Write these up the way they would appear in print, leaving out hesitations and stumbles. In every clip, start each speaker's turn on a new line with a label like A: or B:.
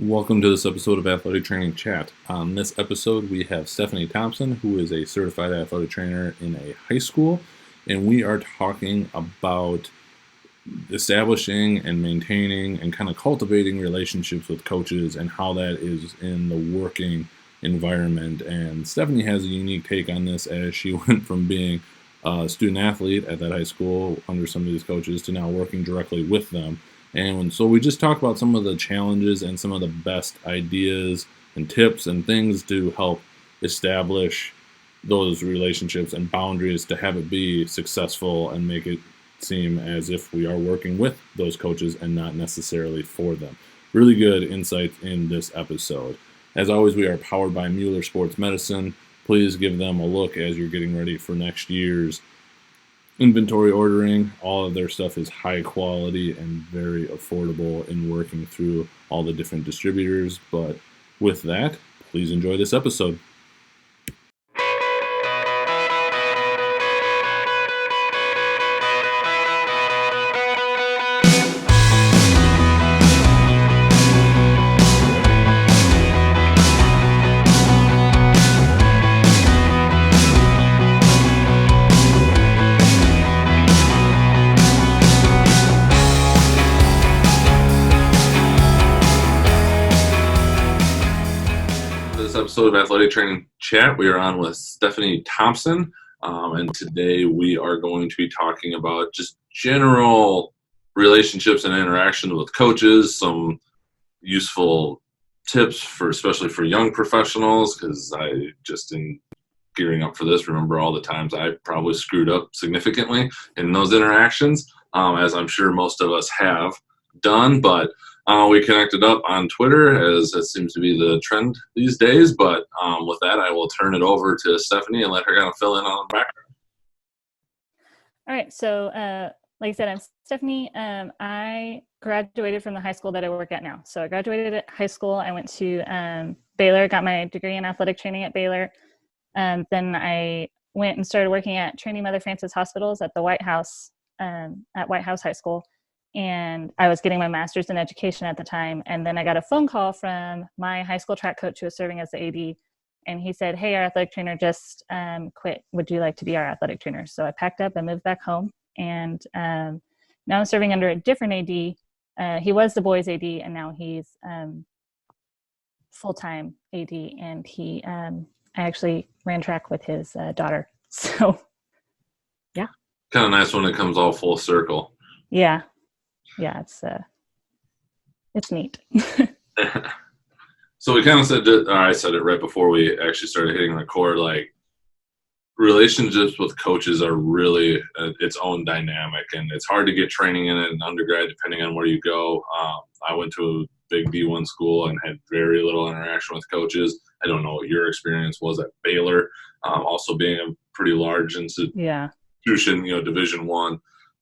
A: Welcome to this episode of Athletic Training Chat. On this episode, we have Stephanie Thompson, who is a certified athletic trainer in a high school, and we are talking about establishing and maintaining and kind of cultivating relationships with coaches and how that is in the working environment. And Stephanie has a unique take on this as she went from being a student athlete at that high school under some of these coaches to now working directly with them. And so we just talk about some of the challenges and some of the best ideas and tips and things to help establish those relationships and boundaries to have it be successful and make it seem as if we are working with those coaches and not necessarily for them. Really good insights in this episode. As always, we are powered by Mueller Sports Medicine. Please give them a look as you're getting ready for next year's inventory ordering. All of their stuff is high quality and very affordable in working through all the different distributors. But with that, please enjoy this episode. Episode of Athletic Training Chat. We are on with Stephanie Thompson, and today we are going to be talking about just general relationships and interactions with coaches, some useful tips for especially for young professionals, because I just in gearing up for this remember all the times I probably screwed up significantly in those interactions, as I'm sure most of us have done, but we connected up on Twitter, as it seems to be the trend these days. But with that, I will turn it over to Stephanie and let her kind of fill in on the background.
B: All right. So, like I said, I'm Stephanie. I graduated from the high school that I work at now. So I graduated at high school. I went to Baylor, got my degree in athletic training at Baylor. Then I went and started working at Training Mother Frances Hospitals at the White House, at White House High School. And I was getting my master's in education at the time. And then I got a phone call from my high school track coach who was serving as the AD. And he said, "Hey, our athletic trainer just quit. Would you like to be our athletic trainer?" So I packed up and moved back home. And now I'm serving under a different AD. He was the boys AD, and now he's full-time AD. And I actually ran track with his daughter. So, yeah.
A: Kind of nice when it comes all full circle.
B: Yeah. Yeah, it's neat.
A: So we kind of said, I said it right before we actually started hitting record, like relationships with coaches are really its own dynamic, and it's hard to get training in it in undergrad depending on where you go. I went to a big D1 school and had very little interaction with coaches. I don't know what your experience was at Baylor, also being a pretty large institution, Division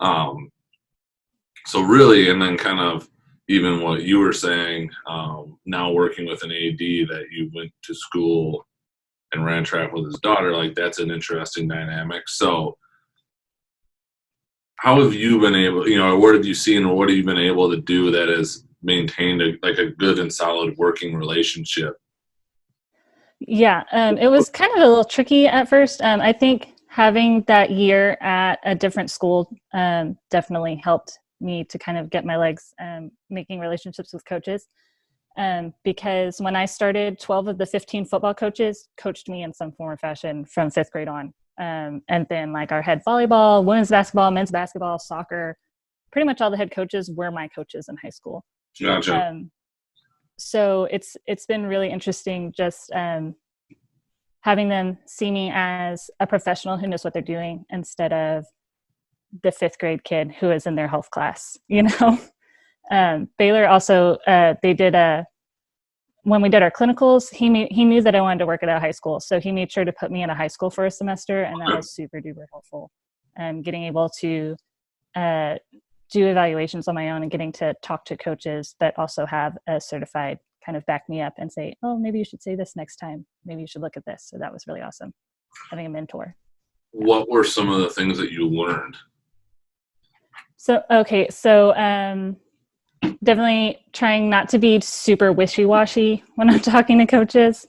A: I. So really, and then kind of even what you were saying, now working with an AD that you went to school and ran track with his daughter, like that's an interesting dynamic. So how have you been able, what have you seen or what have you been able to do that has maintained a good and solid working relationship?
B: Yeah, it was kind of a little tricky at first. I think having that year at a different school definitely helped me to kind of get my legs making relationships with coaches, because when I started, 12 of the 15 football coaches coached me in some form or fashion from 5th grade on, and then like our head volleyball, women's basketball, men's basketball, soccer, pretty much all the head coaches were my coaches in high school.
A: Gotcha.
B: So it's been really interesting just having them see me as a professional who knows what they're doing instead of the 5th grade kid who is in their health class, Baylor also, they did when we did our clinicals, he knew that I wanted to work at a high school. So he made sure to put me in a high school for a semester. And that was super duper helpful. Getting able to do evaluations on my own and getting to talk to coaches that also have a certified kind of back me up and say, "Oh, maybe you should say this next time. Maybe you should look at this." So that was really awesome, having a mentor.
A: What were some of the things that you learned?
B: So definitely trying not to be super wishy-washy when I'm talking to coaches.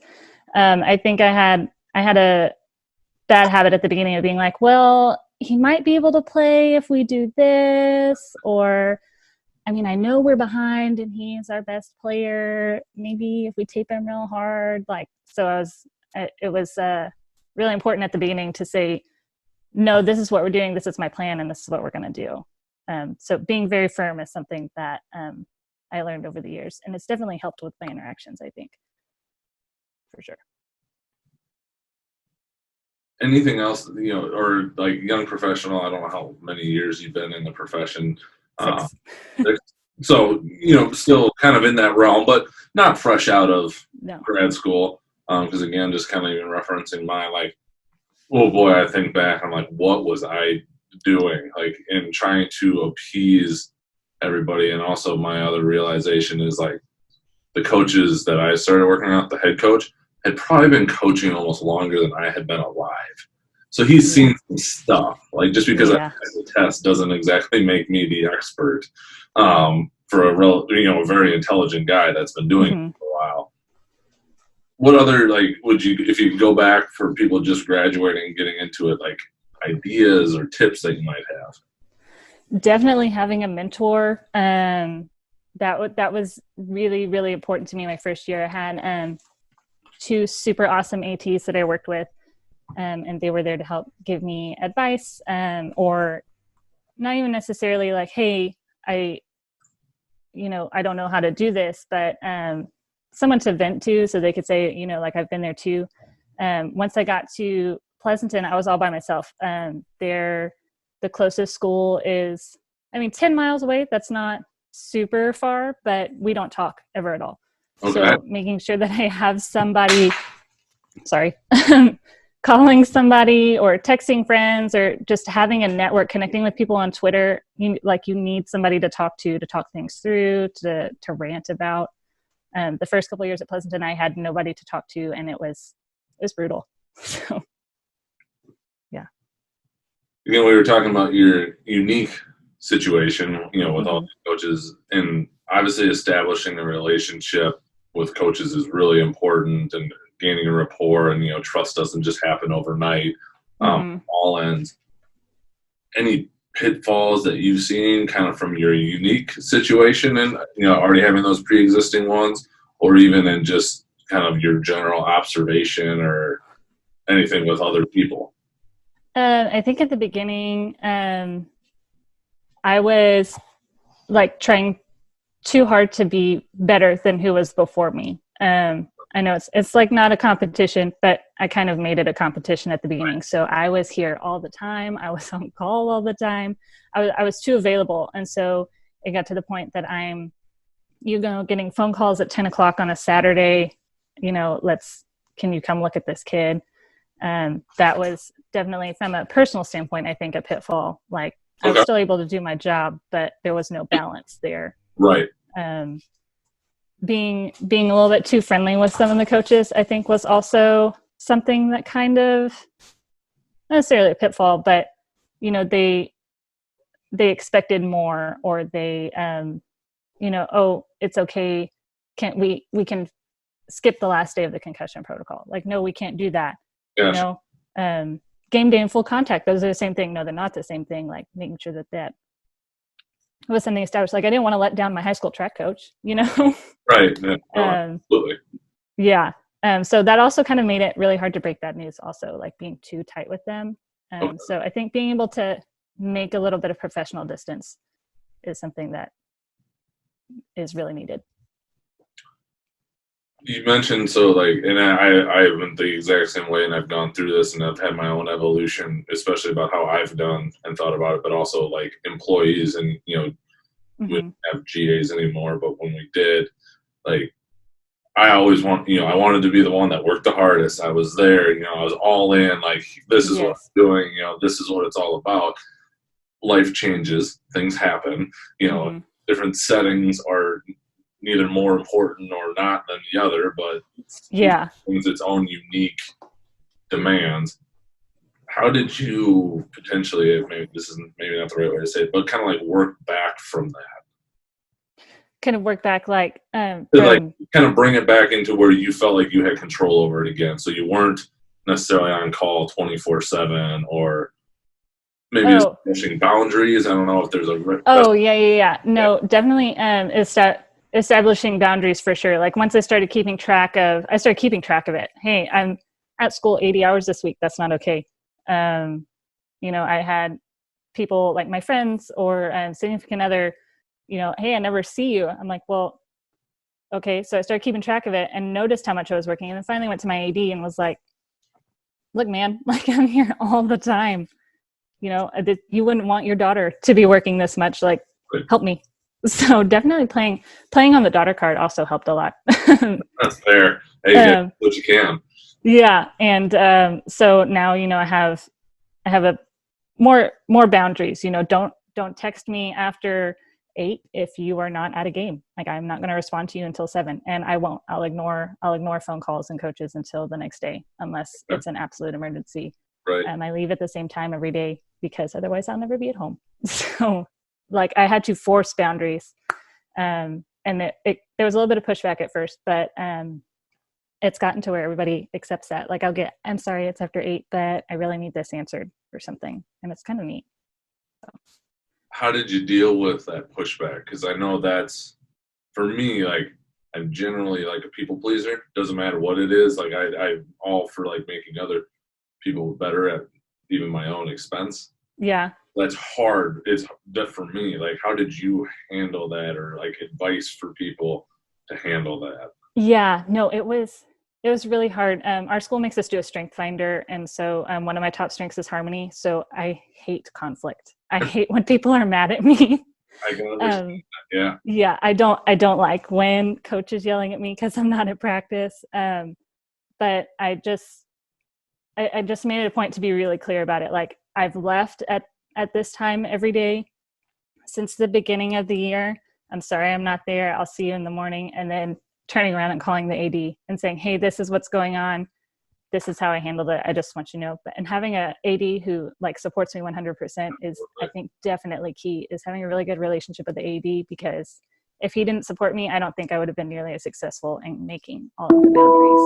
B: I think I had a bad habit at the beginning of being like, well, he might be able to play if we do this, or I mean, I know we're behind and he's our best player. Maybe if we tape him real hard, like, so it was really important at the beginning to say, no, this is what we're doing. This is my plan, and this is what we're going to do. So being very firm is something that I learned over the years, and it's definitely helped with my interactions, I think, for sure.
A: Anything else, or like young professional? I don't know how many years you've been in the profession.
B: 6.
A: So, still kind of in that realm, but not fresh out of
B: No.
A: grad school. Because again, just kind of even referencing my, like, oh boy, I think back, I'm like, what was I doing? Like, in trying to appease everybody. And also my other realization is, like, the coaches that I started working out, the head coach, had probably been coaching almost longer than I had been alive. So he's seen some stuff. Like, just because I passed the test doesn't exactly make me the expert for a very intelligent guy that's been doing it for a while. What other, like, would you, if you could go back for people just graduating and getting into it, like, ideas or tips that you might have?
B: Definitely having a mentor. That was really, really important to me my first year. I had 2 super awesome ATs that I worked with, and they were there to help give me advice, or not even necessarily like, hey, I don't know how to do this, but someone to vent to, so they could say, like, I've been there too. Once I got to Pleasanton, I was all by myself. The closest school is, 10 miles away. That's not super far, but we don't talk ever at all. Okay. So making sure that I have somebody, calling somebody or texting friends, or just having a network, connecting with people on Twitter. You need somebody to talk things through, to rant about. The first couple of years at Pleasanton, I had nobody to talk to, and it was brutal. So, yeah.
A: Again, we were talking about your unique situation, with all the coaches, and obviously establishing a relationship with coaches is really important, and gaining a rapport, and trust doesn't just happen overnight. All ends. Any pitfalls that you've seen kind of from your unique situation, and already having those pre-existing ones, or even in just kind of your general observation or anything with other people?
B: I think at the beginning, I was like trying too hard to be better than who was before me. I know it's like not a competition, but I kind of made it a competition at the beginning. So I was here all the time. I was on call all the time. I was too available. And so it got to the point that I'm, getting phone calls at 10 o'clock on a Saturday, can you come look at this kid? That was definitely, from a personal standpoint, I think a pitfall. Like, I was still able to do my job, but there was no balance there.
A: Right.
B: Being a little bit too friendly with some of the coaches, I think, was also something that kind of, not necessarily a pitfall, but they expected more, or they oh, it's okay, we can skip the last day of the concussion protocol. Like, no, we can't do that.
A: Gotcha.
B: Game day and full contact, those are the same thing. No, they're not the same thing. Like, making sure that was something established. Like, I didn't want to let down my high school track coach,
A: Right. Yeah. Absolutely.
B: Yeah. So that also kind of made it really hard to break bad news also, like being too tight with them. So I think being able to make a little bit of professional distance is something that is really needed.
A: You mentioned, so like, and I've been the exact same way, and I've gone through this, and I've had my own evolution, especially about how I've done and thought about it, but also like employees, and we don't have GAs anymore, but when we did, like, I always I wanted to be the one that worked the hardest. I was there, I was all in, like, this is what I'm doing, this is what it's all about. Life changes, things happen, different settings are neither more important or not than the other, but things its own unique demands. How did you potentially, maybe this isn't maybe not the right way to say it, but kind of like work back from that?
B: kind of work back like
A: To like kind of bring it back into where you felt like you had control over it again, so you weren't necessarily on call 24/7, or maybe establishing boundaries. I don't know if there's a
B: No, definitely establishing boundaries for sure. Like once I started keeping track of it. Hey, I'm at school 80 hours this week. That's not okay. I had people like my friends or significant other, hey, I never see you. I'm like, well, okay. So I started keeping track of it and noticed how much I was working. And then finally went to my AD and was like, look, man, like I'm here all the time. You wouldn't want your daughter to be working this much. Like, help me. So definitely playing on the daughter card also helped a lot.
A: That's fair. Hey, you get what you can.
B: Yeah. And so now, I have a more boundaries. Don't text me after 8 if you are not at a game. Like I'm not going to respond to you until 7, and I won't. I'll ignore phone calls and coaches until the next day, unless it's an absolute emergency.
A: Right.
B: I leave at the same time every day because otherwise I'll never be at home. So like I had to force boundaries. And there was a little bit of pushback at first, but it's gotten to where everybody accepts that. Like I'm sorry, it's after 8, but I really need this answered or something. And it's kind of neat. So.
A: How did you deal with that pushback? Because I know that's, for me, like I'm generally like a people pleaser. Doesn't matter what it is. Like I'm all for like making other people better at even my own expense.
B: Yeah.
A: That's hard. It's that for me. Like, how did you handle that, or like advice for people to handle that?
B: Yeah, no, it was really hard. Our school makes us do a strength finder. And so one of my top strengths is harmony. So I hate conflict. I hate when people are mad at me.
A: I can understand that. Yeah.
B: Yeah. I don't like when coach is yelling at me because I'm not at practice. But I just made it a point to be really clear about it. Like I've left at this time every day since the beginning of the year. I'm sorry, I'm not there. I'll see you in the morning. And then turning around and calling the AD and saying, hey, this is what's going on. This is how I handled it. I just want you to know. And having a AD who like supports me 100% is, I think, definitely key, is having a really good relationship with the AD, because if he didn't support me, I don't think I would have been nearly as successful in making all of the boundaries.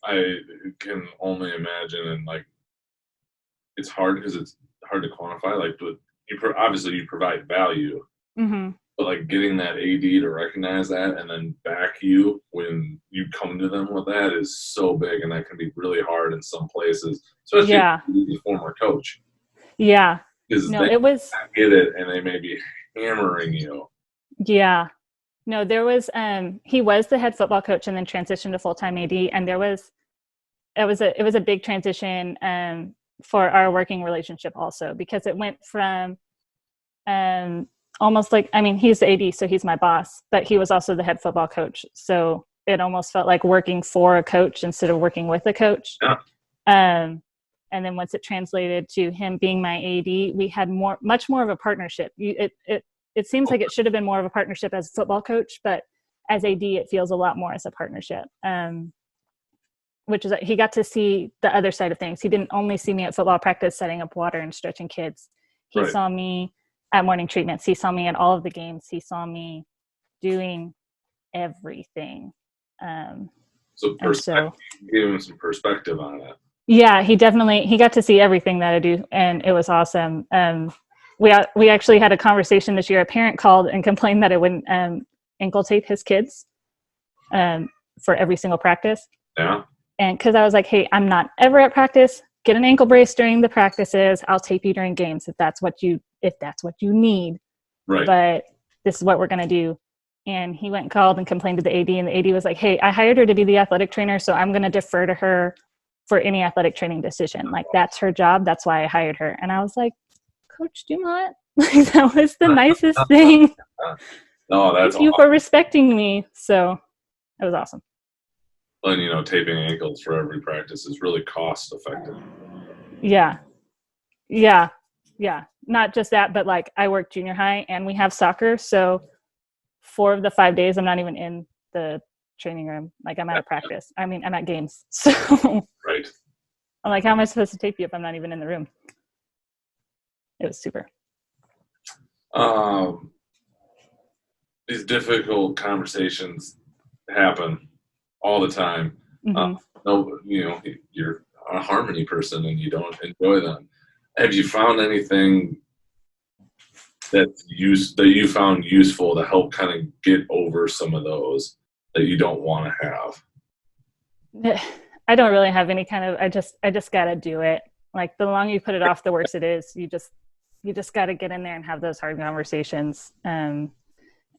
A: I can only imagine, and like it's hard because it's hard to quantify. Like, but obviously you provide value, but like getting that AD to recognize that and then back you when you come to them with that is so big, and that can be really hard in some places, especially if you're the former coach.
B: Yeah.
A: Because they get it, and they may be hammering you.
B: Yeah. No, there was he was the head football coach and then transitioned to full-time AD, and it was a big transition for our working relationship also, because it went from almost like, I mean, he's the AD, so he's my boss, but he was also the head football coach. So it almost felt like working for a coach instead of working with a coach.
A: Yeah.
B: And then once it translated to him being my AD, we had much more of a partnership. It seems like it should have been more of a partnership as a football coach, but as AD, it feels a lot more as a partnership. Which is that he got to see the other side of things. He didn't only see me at football practice setting up water and stretching kids. He saw me at morning treatments. He saw me at all of the games. He saw me doing everything.
A: So gave him some perspective on it.
B: Yeah, he got to see everything that I do, and it was awesome. We actually had a conversation this year. A parent called and complained that I wouldn't ankle tape his kids for every single practice.
A: Yeah.
B: And because I was like, hey, I'm not ever at practice. Get an ankle brace during the practices. I'll tape you during games if that's what you need.
A: Right.
B: But this is what we're gonna do. And he went and called and complained to the AD, and the AD was like, hey, I hired her to be the athletic trainer, so I'm gonna defer to her for any athletic training decision. Like that's her job. That's why I hired her. And I was like, Coach Dumont, like that was the nicest thing.
A: No, that's
B: Thank you for respecting me. So it was awesome.
A: And taping ankles for every practice is really cost effective.
B: Yeah. Not just that, but like I work junior high and we have soccer. So 4 of the 5 days I'm not even in the training room. Like I'm at a practice. I mean, I'm at games. So
A: right.
B: I'm like, how am I supposed to tape you if I'm not even in the room? It was super.
A: these difficult conversations happen all the time.
B: Mm-hmm.
A: No, you're a harmony person and you don't enjoy them. Have you found anything that you found useful to help kind of get over some of those that you don't want to have?
B: I don't really have any kind of, I just got to do it. Like the longer you put it off, the worse it is. You just got to get in there and have those hard conversations, and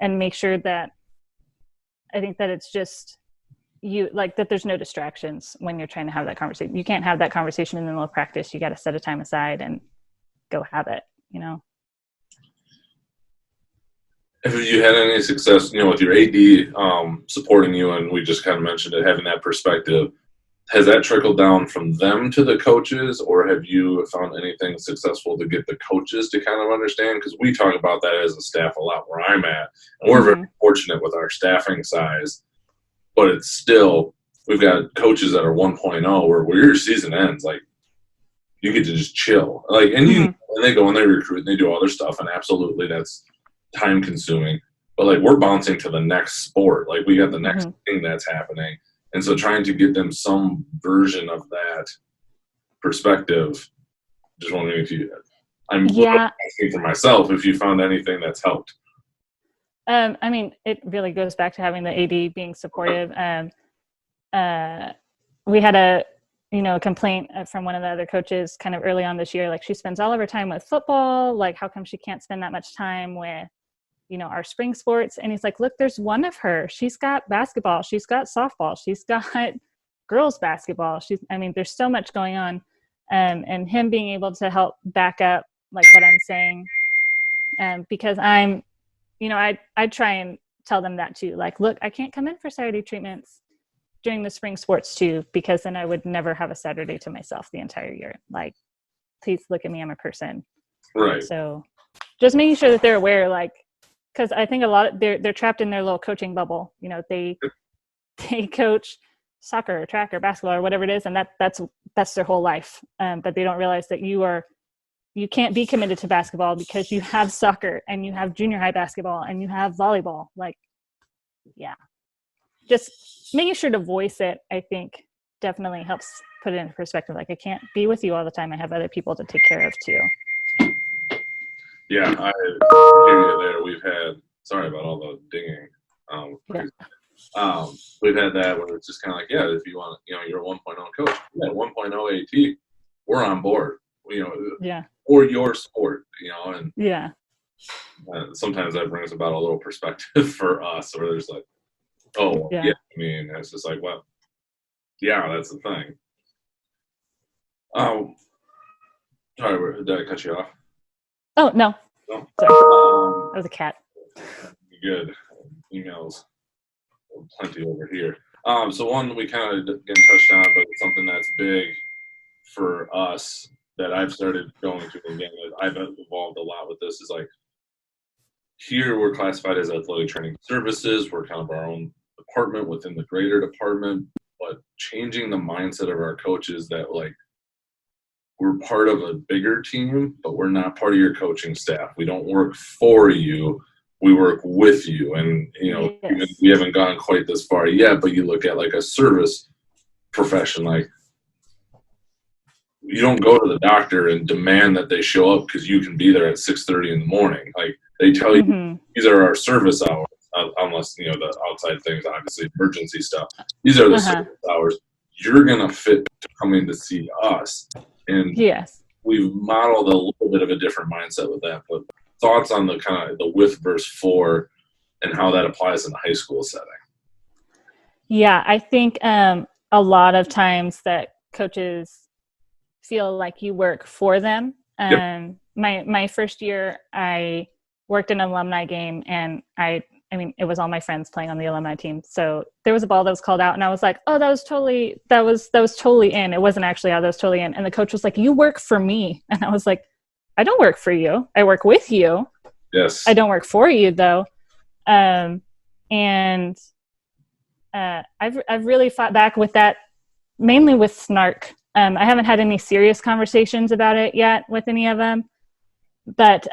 B: make sure that, I think that it's just you, like that there's no distractions when you're trying to have that conversation. You can't have that conversation in the middle of practice. You got to set a time aside and go have it,
A: Have you had any success, with your AD supporting you, and we just kind of mentioned it, having that perspective? Has that trickled down from them to the coaches, or have you found anything successful to get the coaches to kind of understand? Because we talk about that as a staff a lot where I'm at, and we're very fortunate with our staffing size, but it's still, we've got coaches that are 1.0 where your season ends, like, you get to just chill. Like, and and they go and they recruit and they do all their stuff, and absolutely that's time consuming. But like, we're bouncing to the next sport. Like, we got the next thing that's happening. And so trying to get them some version of that perspective, just wondering if I'm asking for myself, if you found anything that's helped.
B: I mean, it really goes back to having the AD being supportive. We had a complaint from one of the other coaches kind of early on this year, like she spends all of her time with football. Like, how come she can't spend that much time with our spring sports? And he's like, look, there's one of her. She's got basketball. She's got softball. She's got girls basketball. There's so much going on. And him being able to help back up like what I'm saying. Because I try and tell them that too. Like, look, I can't come in for Saturday treatments during the spring sports too, because then I would never have a Saturday to myself the entire year. Like, please look at me. I'm a person.
A: Right.
B: So just making sure that they're aware, like, because I think a lot of they're trapped in their little coaching bubble. They coach soccer or track or basketball or whatever it is, and that's their whole life. But they don't realize that you can't be committed to basketball because you have soccer and you have junior high basketball and you have volleyball. Like, yeah, just making sure to voice it, I think, definitely helps put it into perspective. Like, I can't be with you all the time. I have other people to take care of too.
A: Yeah, I hear you there. We've had, sorry about all the dinging. We've had that where it's just kind of like, yeah, if you want, you're a 1.0 coach, yeah, 1.0 AT, we're on board, or your sport, and sometimes that brings about a little perspective for us, where there's like, it's just like, well, yeah, that's the thing. Sorry, did I cut you off?
B: Oh, no.
A: No.
B: Sorry. That was a cat.
A: Good. Emails. Plenty over here. So one we kind of getting touched on, but it's something that's big for us that I've started going to, again, I've evolved a lot with this, is like, here we're classified as athletic training services. We're kind of our own department within the greater department, but changing the mindset of our coaches that, like, we're part of a bigger team, but we're not part of your coaching staff. We don't work for you. We work with you. And, we haven't gone quite this far yet, but you look at like a service profession, like, you don't go to the doctor and demand that they show up because you can be there at 6:30 in the morning. Like, they tell you, these are our service hours, unless, the outside things, obviously emergency stuff. These are the service hours. You're going to fit to come in to see us. And we've modeled a little bit of a different mindset with that. But thoughts on the kind of the with versus for and how that applies in the high school setting?
B: Yeah, I think a lot of times that coaches feel like you work for them. My first year, I worked an alumni game, and it was all my friends playing on the alumni team. So there was a ball that was called out, and I was like, oh, that was totally in. It wasn't actually out, that was totally in. And the coach was like, you work for me. And I was like, I don't work for you. I work with you.
A: Yes.
B: I don't work for you though. I've really fought back with that, mainly with snark. I haven't had any serious conversations about it yet with any of them, but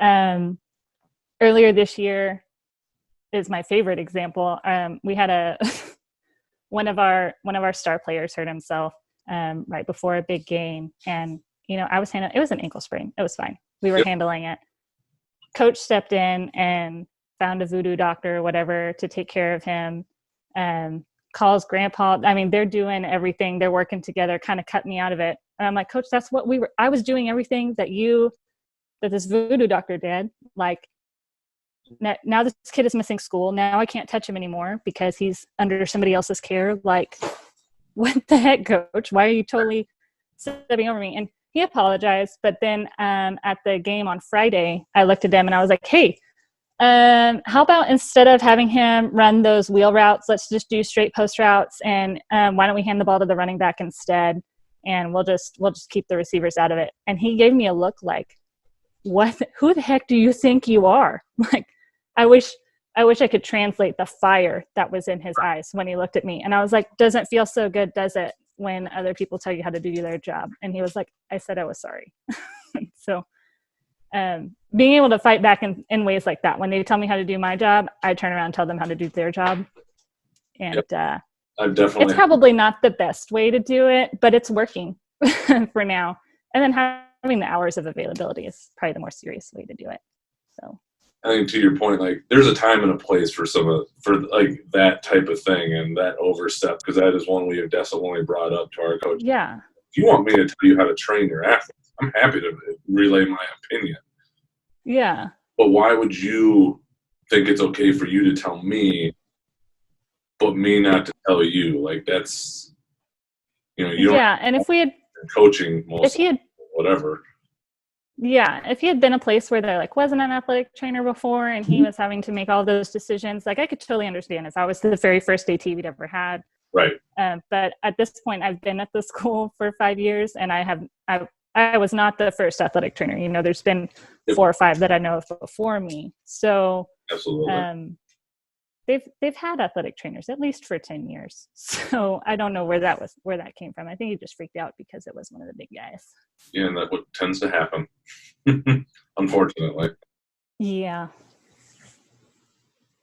B: earlier this year, is my favorite example. We had a one of our star players hurt himself right before a big game, and I was handling. It was an ankle sprain. It was fine. We were handling it. Coach stepped in and found a voodoo doctor or whatever to take care of him. Calls grandpa. I mean, they're doing everything. They're working together, kind of cut me out of it. And I'm like, Coach, that's what I was doing everything that this voodoo doctor did. Like, now this kid is missing school. Now I can't touch him anymore because he's under somebody else's care. Like, what the heck, Coach? Why are you totally stepping over me? And he apologized. But then at the game on Friday, I looked at him and I was like, hey, how about instead of having him run those wheel routes, let's just do straight post routes, and why don't we hand the ball to the running back instead, and we'll just keep the receivers out of it. And he gave me a look like, who the heck do you think you are? Like, I wish I could translate the fire that was in his eyes when he looked at me. And I was like, doesn't feel so good, does it, when other people tell you how to do their job? And he was like, I said I was sorry. So being able to fight back in ways like that, when they tell me how to do my job, I turn around and tell them how to do their job. And
A: I've definitely,
B: it's probably not the best way to do it, but it's working for now. And then having the hours of availability is probably the more serious way to do it. So
A: I think, to your point, like, there's a time and a place for like that type of thing and that overstep, because that is one we have definitely brought up to our coach.
B: Yeah.
A: If you want me to tell you how to train your athletes, I'm happy to relay my opinion.
B: Yeah.
A: But why would you think it's okay for you to tell me, but me not to tell you? Like, that's, you don't.
B: Yeah, and if we had
A: coaching most,
B: if he had
A: whatever.
B: Yeah, if he had been a place where there wasn't an athletic trainer before and he was having to make all those decisions, like, I could totally understand if I was the very first AT we'd ever had.
A: Right.
B: But at this point, I've been at the school for 5 years, and I was not the first athletic trainer. There's been 4 or 5 that I know of before me. So
A: absolutely.
B: They've had athletic trainers at least for 10 years. So I don't know where that came from. I think he just freaked out because it was one of the big guys.
A: Yeah, and that's what tends to happen, unfortunately.
B: Yeah.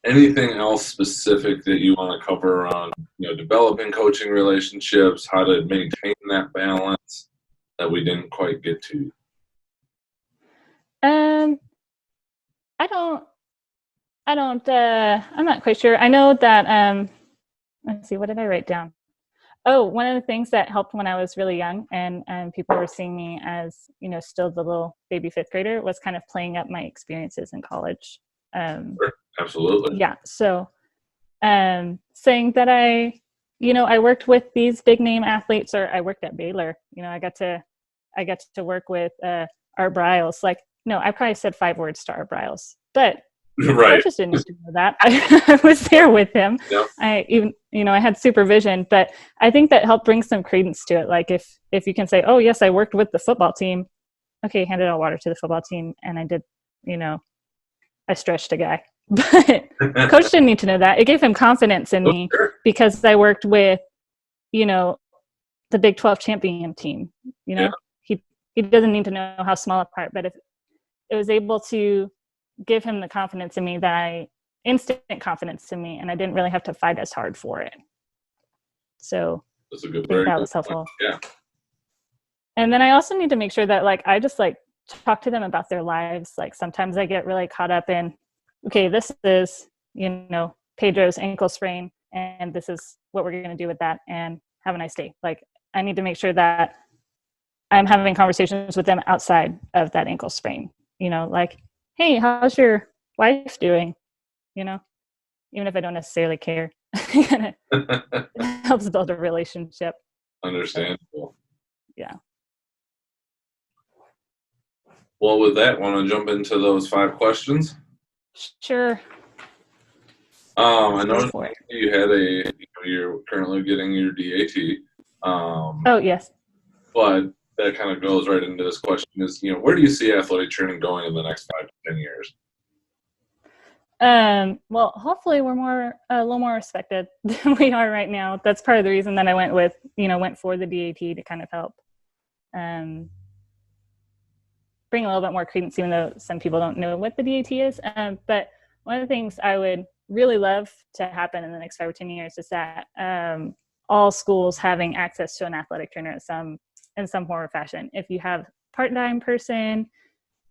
A: Anything else specific that you want to cover on, developing coaching relationships, how to maintain that balance that we didn't quite get to?
B: I'm not quite sure. I know that, let's see, what did I write down? Oh, one of the things that helped when I was really young and people were seeing me as, still the little baby 5th grader, was kind of playing up my experiences in college.
A: Sure. Absolutely.
B: Yeah. So saying that I worked with these big name athletes, or I worked at Baylor, I got to work with Art Briles. Like, no, I probably said 5 words to Art Briles, but
A: right.
B: Coaches didn't need to know that. I was there with him.
A: Yep.
B: I had supervision, but I think that helped bring some credence to it. Like, if you can say, oh yes, I worked with the football team. Okay, handed out water to the football team, and I did, I stretched a guy. But Coach didn't need to know that. It gave him confidence in me because I worked with, the Big 12 champion team.
A: Yeah.
B: He doesn't need to know how small a part, but if it was able to give him the confidence in me, instant confidence in me, and I didn't really have to fight as hard for it. So
A: that's a good,
B: I think that was helpful.
A: Yeah.
B: And then I also need to make sure that I just talk to them about their lives. Like, sometimes I get really caught up in, okay, this is, Pedro's ankle sprain, and this is what we're going to do with that, and have a nice day. Like, I need to make sure that I'm having conversations with them outside of that ankle sprain, like, hey, how's your wife doing? Even if I don't necessarily care. It helps build a relationship.
A: Understandable.
B: Yeah.
A: Well, with that, want to jump into those 5 questions?
B: Sure.
A: I noticed you had you're currently getting your DAT.
B: Oh, yes.
A: But that kind of goes right into this question is, where do you see athletic training going in the next 5 to 10 years?
B: Well, hopefully we're a little more respected than we are right now. That's part of the reason that I went for the DAT, to kind of help bring a little bit more credence, even though some people don't know what the DAT is. But one of the things I would really love to happen in the next 5 or 10 years is that all schools having access to an athletic trainer in some form or fashion. If you have part-time person,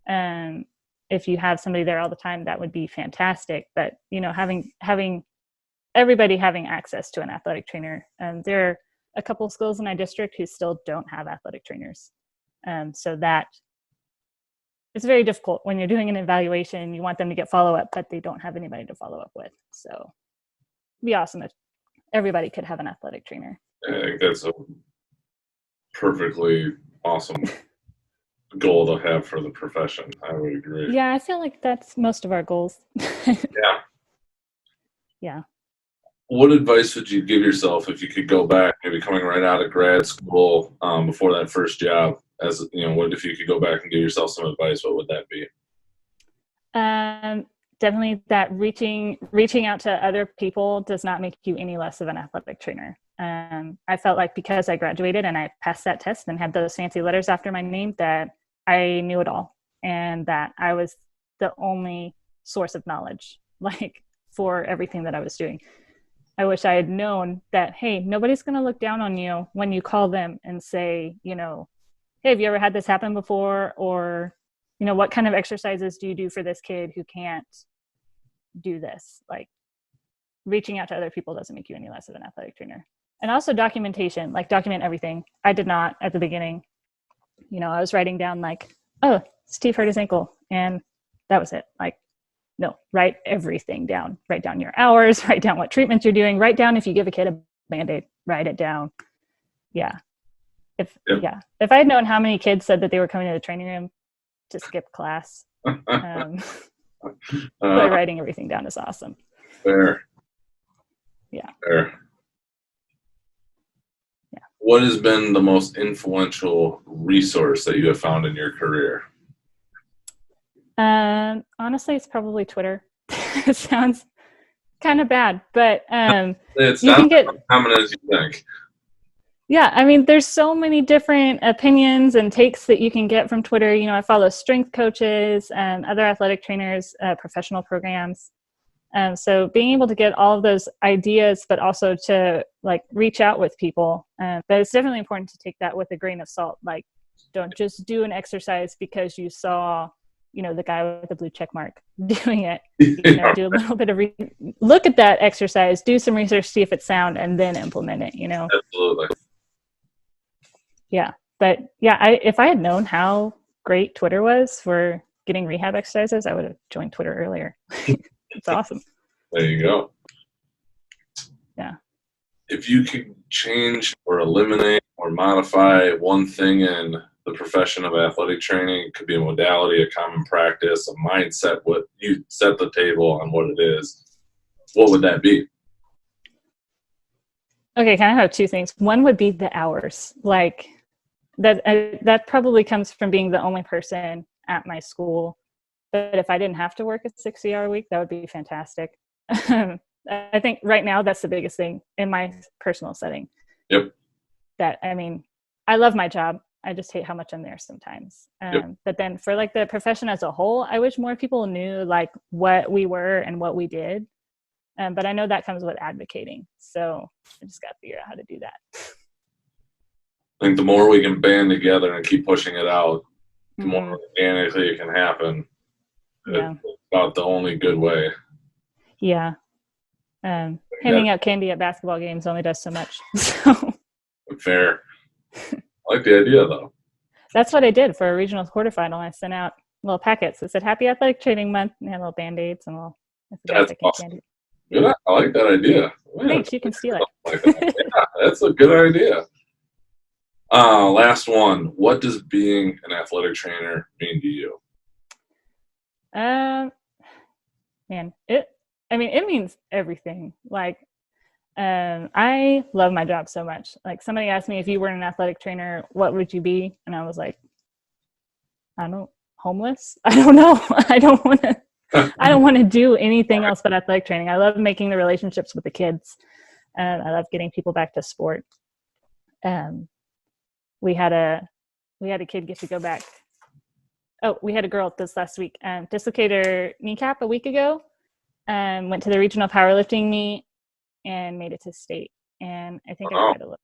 B: if you have somebody there all the time, that would be fantastic. But having everybody having access to an athletic trainer. There are a couple of schools in my district who still don't have athletic trainers. So that it's very difficult when you're doing an evaluation. You want them to get follow-up, but they don't have anybody to follow up with. So it'd be awesome if everybody could have an athletic trainer.
A: I think that's a perfectly awesome goal to have for the profession. I would agree.
B: Yeah, I feel like that's most of our goals.
A: Yeah.
B: Yeah.
A: What advice would you give yourself if you could go back, maybe coming right out of grad school, before that first job? As what if you could go back and give yourself some advice? What would that be?
B: Definitely that reaching out to other people does not make you any less of an athletic trainer. I felt like because I graduated and I passed that test and had those fancy letters after my name that I knew it all, and that I was the only source of knowledge, like, for everything that I was doing. I wish I had known that, hey, nobody's going to look down on you when you call them and say, hey, have you ever had this happen before? Or, what kind of exercises do you do for this kid who can't do this? Like, reaching out to other people doesn't make you any less of an athletic trainer. And also documentation, like, document everything. I did not at the beginning. I was writing down like, oh, Steve hurt his ankle, and that was it. Like, no, write everything down. Write down your hours, write down what treatments you're doing, write down if you give a kid a Band-Aid, write it down. Yeah. If I had known how many kids said that they were coming to the training room to skip class, but writing everything down is awesome.
A: Fair.
B: Yeah.
A: Fair.
B: Yeah.
A: What has been the most influential resource that you have found in your career?
B: Honestly, it's probably Twitter. It sounds kind of bad, but
A: it's
B: you
A: not
B: can get
A: as common as you think.
B: Yeah, I mean, there's so many different opinions and takes that you can get from Twitter. I follow strength coaches and other athletic trainers, professional programs. So being able to get all of those ideas, but also to reach out with people. But it's definitely important to take that with a grain of salt. Like, don't just do an exercise because you saw, the guy with the blue check mark doing it. Do a little bit of look at that exercise, do some research, see if it's sound, and then implement it.
A: Absolutely.
B: Yeah, but if I had known how great Twitter was for getting rehab exercises, I would have joined Twitter earlier. It's awesome.
A: There you go.
B: Yeah.
A: If you could change or eliminate or modify one thing in the profession of athletic training, it could be a modality, a common practice, a mindset, what you set the table on what it is, what would that be?
B: Okay, kind of have two things. One would be the hours. Like, that probably comes from being the only person at my school. But if I didn't have to work a 60-hour week, that would be fantastic. I think right now that's the biggest thing in my personal setting.
A: Yep.
B: I love my job. I just hate how much I'm there sometimes.
A: Yep.
B: But then for the profession as a whole, I wish more people knew what we were and what we did. But I know that comes with advocating. So I just got to figure out how to do that.
A: I think the more we can band together and keep pushing it out, the more organically it can happen.
B: Yeah.
A: It's about the only good way.
B: Yeah. Handing out candy at basketball games only does so much. So.
A: Fair. I like the idea, though.
B: That's what I did for a regional quarterfinal. I sent out little packets that said Happy Athletic Training Month, and had little Band-Aids and
A: That's awesome. Candy. Yeah, I like that idea.
B: Man, thanks, you can steal it.
A: Like that. Yeah, that's a good idea. Last one. What does being an athletic trainer mean to you?
B: It means everything. I love my job so much. Somebody asked me, if you were an athletic trainer, what would you be? And I was like, homeless. I don't know. I don't want to do anything else but athletic training. I love making the relationships with the kids. I love getting people back to sport. We had a kid get to go back. Oh, we had a girl this last week dislocated her kneecap a week ago. went to the regional powerlifting meet and made it to state. And I think I cried a little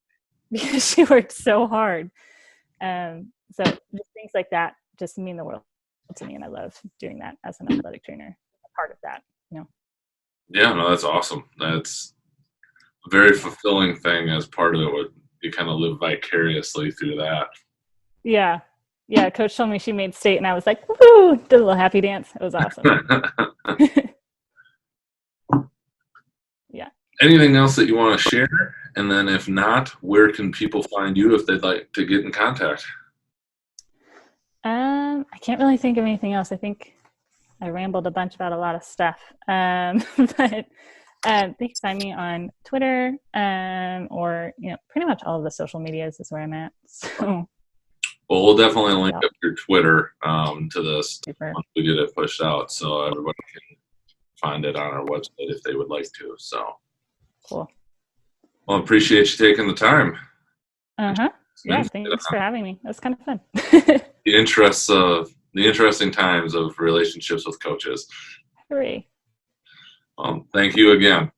B: because she worked so hard. So just things like that just mean the world to me, and I love doing that as an athletic trainer. Part of that, you know.
A: Yeah, no, that's awesome. That's a very fulfilling thing as part of it. You kind of live vicariously through that.
B: Yeah. Yeah. Coach told me she made state, and I was like, woo, did a little happy dance. It was awesome. Yeah.
A: Anything else that you want to share? And then if not, where can people find you if they'd like to get in contact?
B: I can't really think of anything else. I think I rambled a bunch about a lot of stuff. But they can find me on Twitter, or pretty much all of the social medias is where I'm at. So,
A: well, we'll definitely link up your Twitter to this
B: super.
A: once we get it pushed out, so everybody can find it on our website if they would like to. So,
B: cool.
A: Well, I appreciate you taking the time.
B: Yeah, thanks for having me. That was kind of fun.
A: The interesting times of relationships with coaches.
B: Hooray.
A: Thank you again.